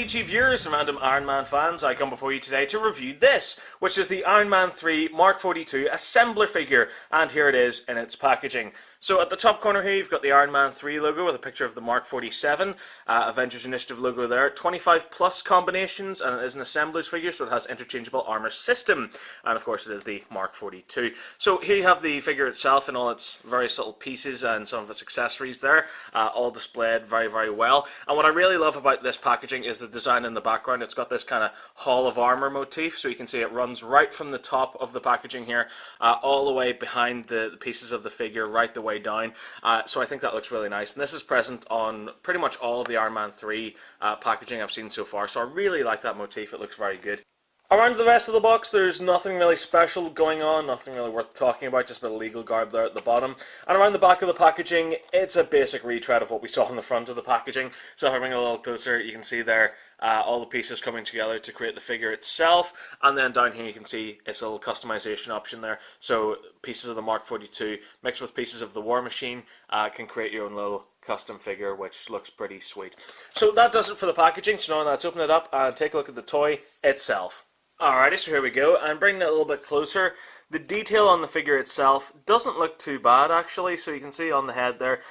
YouTube viewers and random Iron Man fans, I come before you today to review this, which is the Iron Man 3 Mark 42 assembler figure, and here it is in its packaging. So at the top corner here you've got the Iron Man 3 logo with a picture of the Mark 47, Avengers Initiative logo there, 25 plus combinations, and it is an assembler's figure, so it has interchangeable armor system, and of course it is the Mark 42. So here you have the figure itself and all its various little pieces and some of its accessories there, all displayed very, very well. And what I really love about this packaging is the design in the background. It's got this kind of Hall of Armor motif, so you can see it runs right from the top of the packaging here, all the way behind the pieces of the figure, right the way down. So I think that looks really nice. And this is present on pretty much all of the Iron Man 3 packaging I've seen so far, so I really like that motif. It looks very good. Around the rest of the box, there's nothing really special going on, nothing really worth talking about, just a bit of legal garb there at the bottom. And around the back of the packaging, it's a basic retread of what we saw on the front of the packaging. So if I bring it a little closer, you can see there all the pieces coming together to create the figure itself. And then down here you can see it's a little customization option there. So pieces of the Mark 42 mixed with pieces of the War Machine can create your own little custom figure, which looks pretty sweet. So that does it for the packaging. So now let's open it up and take a look at the toy itself. Alrighty, so here we go, and bringing it a little bit closer, the detail on the figure itself doesn't look too bad actually. So you can see on the head there,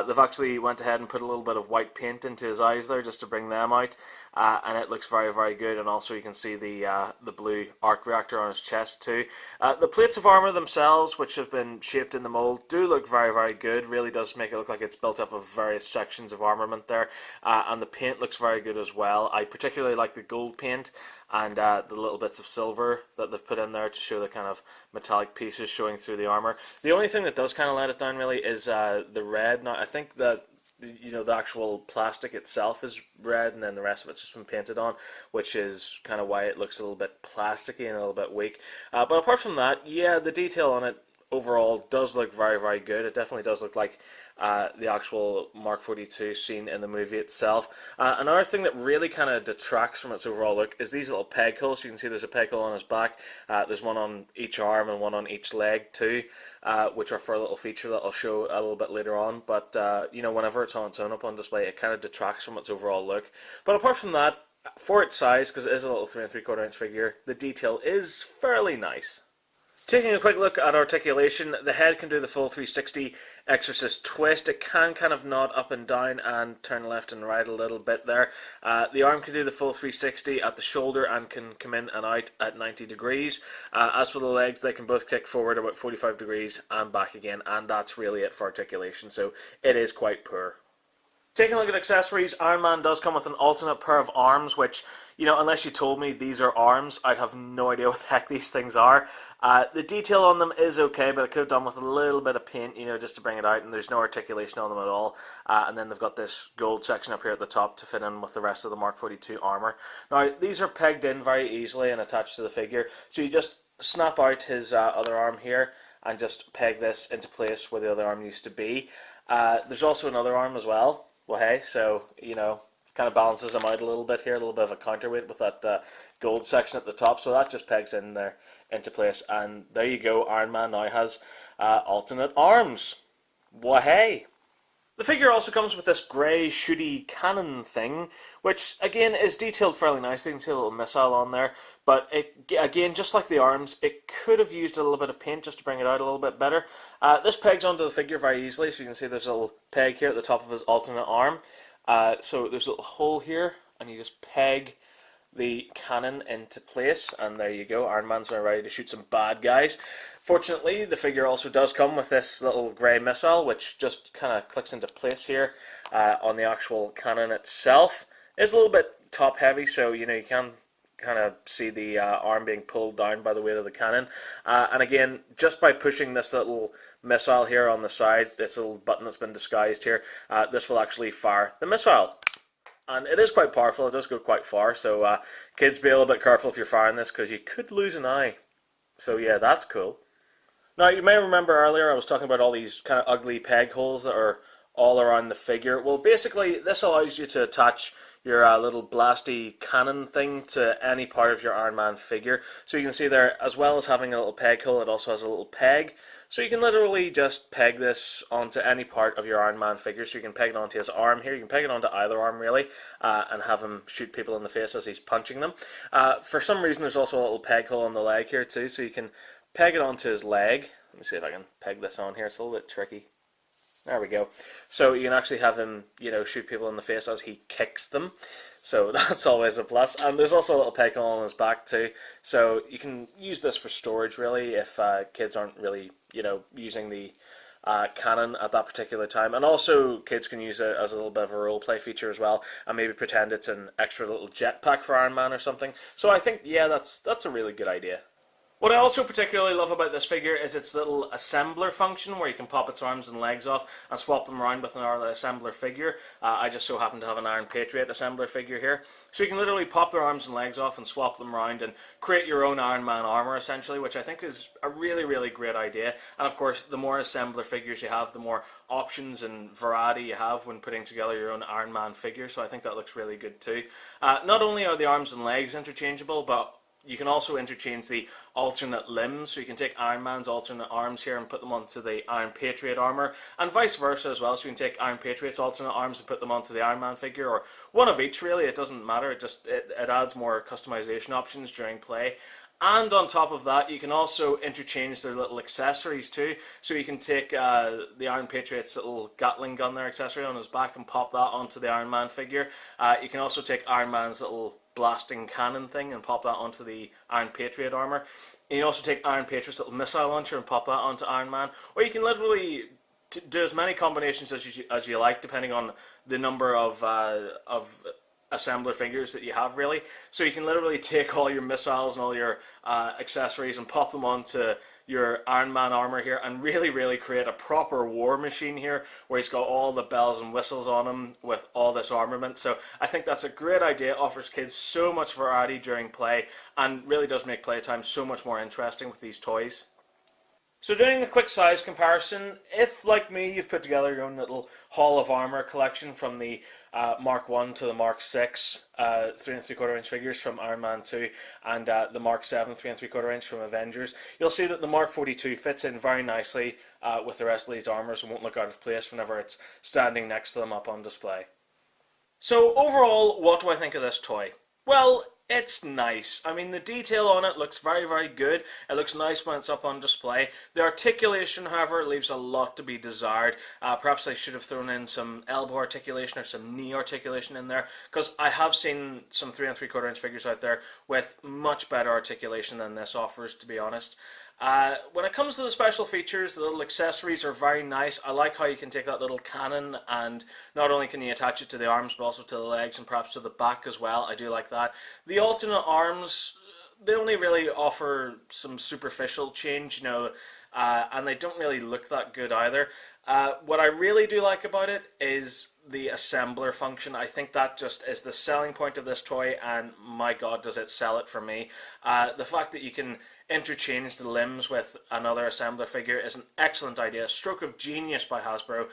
they've actually went ahead and put a little bit of white paint into his eyes there just to bring them out, and it looks very, very good. And also you can see the blue arc reactor on his chest too. The plates of armor themselves, which have been shaped in the mold, do look very, very good. Really does make it look like it's built up of various sections of armament there, and the paint looks very good as well. I particularly like the gold paint and the little bits of silver that they've put in there to show the kind of metallic pieces showing through the armor. The only thing that does kind of let it down really is the red. Now I think that the actual plastic itself is red, and then the rest of it's just been painted on, which is kind of why it looks a little bit plasticky and a little bit weak. But apart from that, yeah, the detail on it overall does look very, very good. It definitely does look like the actual Mark 42 scene in the movie itself. Another thing that really kind of detracts from its overall look is these little peg holes. You can see there's a peg hole on his back. There's one on each arm and one on each leg too, which are for a little feature that I'll show a little bit later on. But whenever it's on its own up on display, it kind of detracts from its overall look. But apart from that, for its size, because it is a little 3 3/4 inch figure, the detail is fairly nice. Taking a quick look at articulation, the head can do the full 360 Exorcist twist. It can kind of nod up and down and turn left and right a little bit there. The arm can do the full 360 at the shoulder and can come in and out at 90 degrees. As for the legs, they can both kick forward about 45 degrees and back again, and that's really it for articulation, so it is quite poor. Taking a look at accessories, Iron Man does come with an alternate pair of arms, which, unless you told me these are arms, I'd have no idea what the heck these things are. The detail on them is okay, but it could have done with a little bit of paint, just to bring it out, and there's no articulation on them at all. And then they've got this gold section up here at the top to fit in with the rest of the Mark 42 armor. Now, these are pegged in very easily and attached to the figure, so you just snap out his other arm here and just peg this into place where the other arm used to be. There's also another arm as well. Well, hey, so, kind of balances them out a little bit here, a little bit of a counterweight with that gold section at the top, so that just pegs in there into place, and there you go, Iron Man now has alternate arms. Well, hey. The figure also comes with this grey shooty cannon thing, which again is detailed fairly nicely. You can see a little missile on there, but again, just like the arms, it could have used a little bit of paint just to bring it out a little bit better. This pegs onto the figure very easily, so you can see there's a little peg here at the top of his alternate arm. So there's a little hole here, and you just peg the cannon into place, and there you go, Iron Man's now ready to shoot some bad guys. Fortunately, the figure also does come with this little grey missile, which just kind of clicks into place here on the actual cannon itself. It's a little bit top heavy, so you can kind of see the arm being pulled down by the weight of the cannon. And again, just by pushing this little missile here on the side, this little button that's been disguised here, this will actually fire the missile. And it is quite powerful, it does go quite far, so kids, be a little bit careful if you're firing this, because you could lose an eye. So yeah, that's cool. Now, you may remember earlier I was talking about all these kind of ugly peg holes that are all around the figure. Well, basically, this allows you to attach your little blasty cannon thing to any part of your Iron Man figure. So you can see there, as well as having a little peg hole, it also has a little peg. So you can literally just peg this onto any part of your Iron Man figure. So you can peg it onto his arm here, you can peg it onto either arm really, and have him shoot people in the face as he's punching them. For some reason there's also a little peg hole on the leg here too, so you can peg it onto his leg. Let me see if I can peg this on here, it's a little bit tricky. There we go. So you can actually have him, shoot people in the face as he kicks them. So that's always a plus. And there's also a little peg hole on his back too. So you can use this for storage really if kids aren't really, using the cannon at that particular time. And also kids can use it as a little bit of a role play feature as well, and maybe pretend it's an extra little jetpack for Iron Man or something. So I think, yeah, that's a really good idea. What I also particularly love about this figure is its little assembler function, where you can pop its arms and legs off and swap them around with another assembler figure. I just so happen to have an Iron Patriot assembler figure here. So you can literally pop their arms and legs off and swap them around and create your own Iron Man armor essentially, which I think is a really, really great idea. And of course, the more assembler figures you have, the more options and variety you have when putting together your own Iron Man figure, so I think that looks really good too. Not only are the arms and legs interchangeable, but you can also interchange the alternate limbs, so you can take Iron Man's alternate arms here and put them onto the Iron Patriot armor, and vice versa as well, so you can take Iron Patriot's alternate arms and put them onto the Iron Man figure, or one of each really, it doesn't matter, it adds more customization options during play. And on top of that, you can also interchange their little accessories too. So you can take the Iron Patriot's little Gatling gun there accessory on his back and pop that onto the Iron Man figure. You can also take Iron Man's little blasting cannon thing and pop that onto the Iron Patriot armor. And you can also take Iron Patriot's little missile launcher and pop that onto Iron Man. Or you can literally do as many combinations as you like, depending on the number of assembler figures that you have really. So you can literally take all your missiles and all your accessories and pop them onto your Iron Man armor here and really, really create a proper war machine here, where he's got all the bells and whistles on him with all this armament. So I think that's a great idea. It offers kids so much variety during play and really does make playtime so much more interesting with these toys. So doing a quick size comparison, if like me you've put together your own little Hall of Armor collection from the Mark 1 to the Mark 6 3 3/4 inch figures from Iron Man 2 and the Mark 7 3 3/4 inch from Avengers, you'll see that the Mark 42 fits in very nicely with the rest of these armors and won't look out of place whenever it's standing next to them up on display. So overall, what do I think of this toy? Well, it's nice. I mean, the detail on it looks very, very good. It looks nice when it's up on display. The articulation, however, leaves a lot to be desired. Perhaps I should have thrown in some elbow articulation or some knee articulation in there, because I have seen some 3 3/4 inch figures out there with much better articulation than this offers, to be honest. When it comes to the special features, the little accessories are very nice. I like how you can take that little cannon and not only can you attach it to the arms but also to the legs and perhaps to the back as well. I do like that. The alternate arms, they only really offer some superficial change, and they don't really look that good either. What I really do like about it is the assembler function. I think that just is the selling point of this toy, and my god does it sell it for me. The fact that you can interchange the limbs with another assembler figure is an excellent idea, a stroke of genius by Hasbro.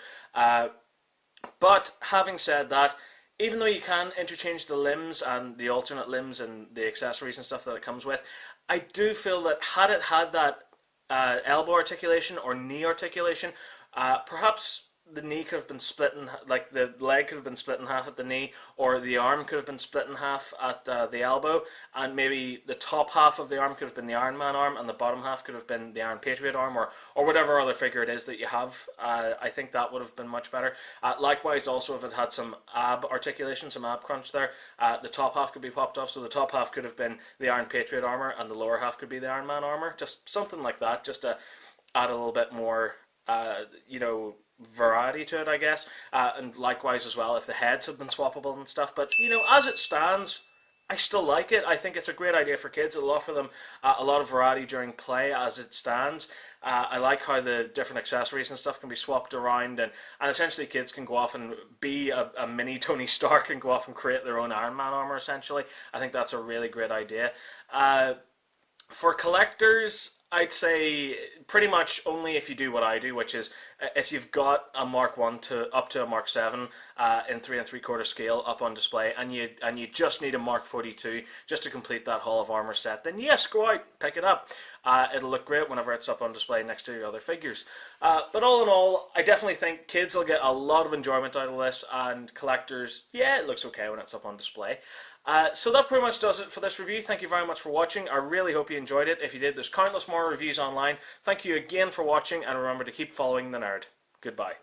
But having said that, even though you can interchange the limbs and the alternate limbs and the accessories and stuff that it comes with, I do feel that had it had that elbow articulation or knee articulation, perhaps the knee could have been split in, like the leg could have been split in half at the knee, or the arm could have been split in half at the elbow, and maybe the top half of the arm could have been the Iron Man arm, and the bottom half could have been the Iron Patriot arm, or whatever other figure it is that you have. I think that would have been much better. Likewise, also if it had some ab articulation, some ab crunch there, the top half could be popped off, so the top half could have been the Iron Patriot armor, and the lower half could be the Iron Man armor. Just something like that, just to add a little bit more, variety to it, I guess. And likewise as well if the heads have been swappable and stuff. But as it stands, I still like it. I think it's a great idea for kids. It'll offer them a lot of variety during play as it stands. I like how the different accessories and stuff can be swapped around, and essentially kids can go off and be a mini Tony Stark and go off and create their own Iron Man armor essentially. I think that's a really great idea. For collectors, I'd say pretty much only if you do what I do, which is if you've got a Mark 1 to up to a Mark 7 in 3 3/4 scale up on display, and you just need a Mark 42 just to complete that Hall of Armor set, then yes, go out, pick it up. It'll look great whenever it's up on display next to your other figures. But all in all, I definitely think kids will get a lot of enjoyment out of this, and collectors, yeah, it looks okay when it's up on display. So that pretty much does it for this review. Thank you very much for watching. I really hope you enjoyed it. If you did, there's countless more reviews online. Thank you again for watching, and remember to keep following the nerd. Goodbye.